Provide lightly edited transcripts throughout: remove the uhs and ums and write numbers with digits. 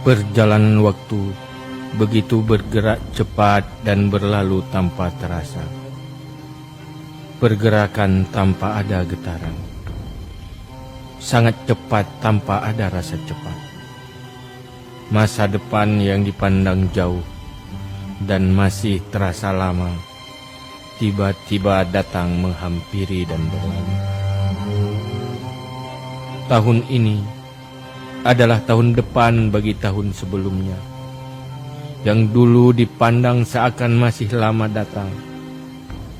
Perjalanan waktu begitu bergerak cepat dan berlalu tanpa terasa. Pergerakan tanpa ada getaran. Sangat cepat tanpa ada rasa cepat. Masa depan yang dipandang jauh dan masih terasa lama, tiba-tiba datang menghampiri dan berlalu. Tahun ini adalah tahun depan bagi tahun sebelumnya, yang dulu dipandang seakan masih lama datang,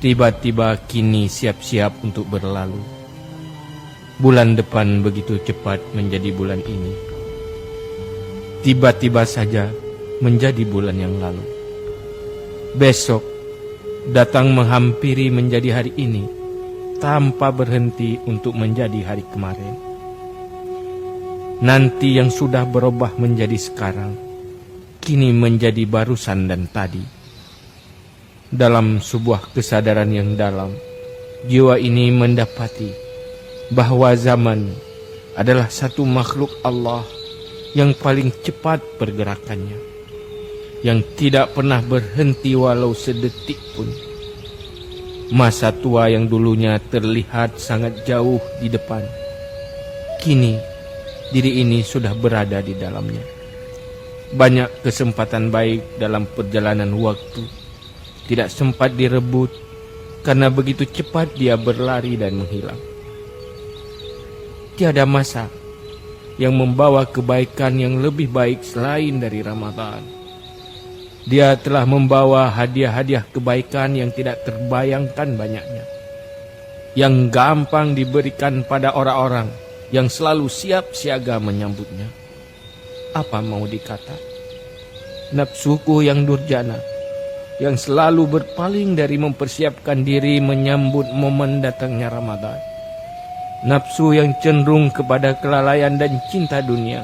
tiba-tiba kini siap-siap untuk berlalu. Bulan depan begitu cepat menjadi bulan ini, tiba-tiba saja menjadi bulan yang lalu. Besok datang menghampiri menjadi hari ini, tanpa berhenti untuk menjadi hari kemarin. Nanti yang sudah berubah menjadi sekarang, kini menjadi barusan dan tadi. Dalam sebuah kesadaran yang dalam, jiwa ini mendapati bahwa zaman adalah satu makhluk Allah yang paling cepat pergerakannya, yang tidak pernah berhenti walau sedetik pun. Masa tua yang dulunya terlihat sangat jauh di depan, kini diri ini sudah berada di dalamnya. Banyak kesempatan baik dalam perjalanan waktu tidak sempat direbut karena begitu cepat dia berlari dan menghilang. Tiada masa yang membawa kebaikan yang lebih baik selain dari Ramadan. Dia telah membawa hadiah-hadiah kebaikan yang tidak terbayangkan banyaknya, yang gampang diberikan pada orang-orang yang selalu siap siaga menyambutnya. Apa mau dikata? Nafsuku yang durjana, yang selalu berpaling dari mempersiapkan diri menyambut momen datangnya Ramadan. Nafsu yang cenderung kepada kelalaian dan cinta dunia,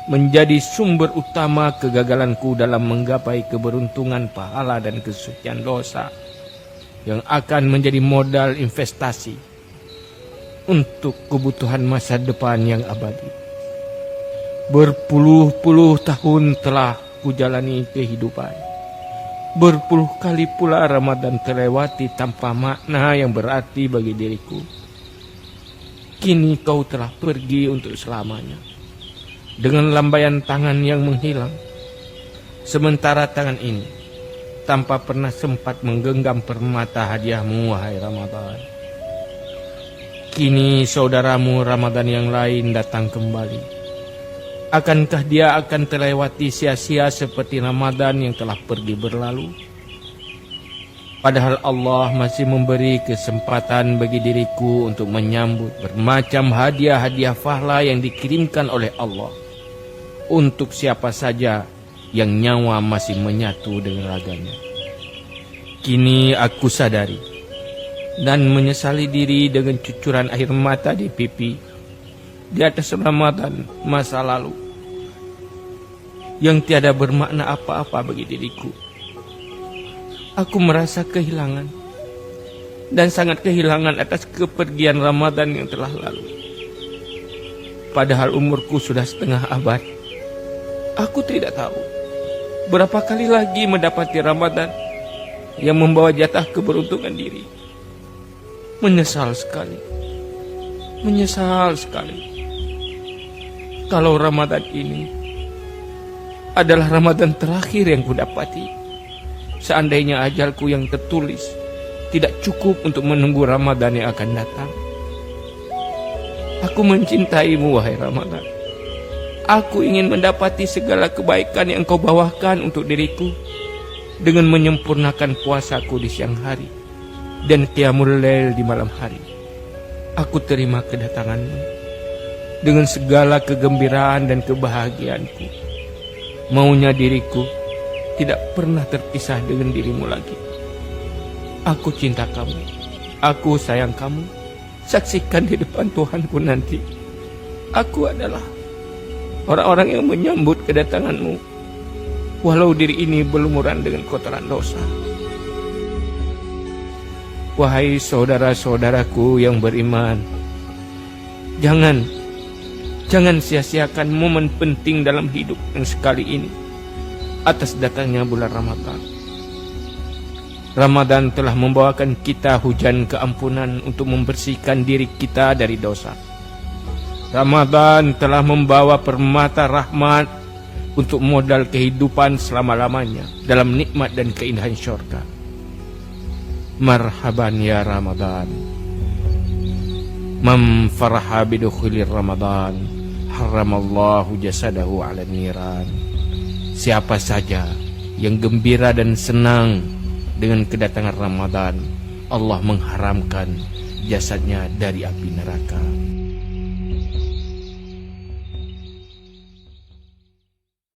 menjadi sumber utama kegagalanku dalam menggapai keberuntungan pahala dan kesucian dosa, yang akan menjadi modal investasi untuk kebutuhan masa depan yang abadi. Berpuluh-puluh tahun telah kujalani kehidupan. Berpuluh kali pula Ramadan terlewati tanpa makna yang berarti bagi diriku. Kini kau telah pergi untuk selamanya, dengan lambaian tangan yang menghilang. Sementara tangan ini tanpa pernah sempat menggenggam permata hadiahmu, wahai Ramadan. Kini saudaramu Ramadan yang lain datang kembali. Akankah dia akan terlewati sia-sia seperti Ramadan yang telah pergi berlalu? Padahal Allah masih memberi kesempatan bagi diriku untuk menyambut bermacam hadiah-hadiah pahala yang dikirimkan oleh Allah untuk siapa saja yang nyawa masih menyatu dengan raganya. Kini aku sadari dan menyesali diri dengan cucuran air mata di pipi di atas Ramadan masa lalu yang tiada bermakna apa-apa bagi diriku. Aku merasa kehilangan dan sangat kehilangan atas kepergian Ramadan yang telah lalu. Padahal umurku sudah setengah abad. Aku tidak tahu berapa kali lagi mendapati Ramadan yang membawa jatah keberuntungan diri. Menyesal sekali. Menyesal sekali. Kalau Ramadan ini adalah Ramadan terakhir yang kudapati, seandainya ajalku yang tertulis tidak cukup untuk menunggu Ramadan yang akan datang. Aku mencintaimu, wahai Ramadan. Aku ingin mendapati segala kebaikan yang kau bawakan untuk diriku dengan menyempurnakan puasaku di siang hari dan qiyamul lail di malam hari. Aku terima kedatanganmu dengan segala kegembiraan dan kebahagiaanku. Maunya diriku tidak pernah terpisah dengan dirimu lagi. Aku cinta kamu, aku sayang kamu. Saksikan di depan Tuhanku nanti, aku adalah orang-orang yang menyambut kedatanganmu, walau diri ini berlumuran dengan kotoran dosa. Wahai saudara-saudaraku yang beriman, jangan Jangan sia-siakan momen penting dalam hidup yang sekali ini atas datangnya bulan Ramadan. Ramadan telah membawakan kita hujan keampunan untuk membersihkan diri kita dari dosa. Ramadan telah membawa permata rahmat untuk modal kehidupan selama-lamanya dalam nikmat dan keindahan syurga. Marhaban ya Ramadan. Man faraha bidukhulir Ramadan, haramallahu jasadahu ala niran. Siapa saja yang gembira dan senang dengan kedatangan Ramadan, Allah mengharamkan jasadnya dari api neraka.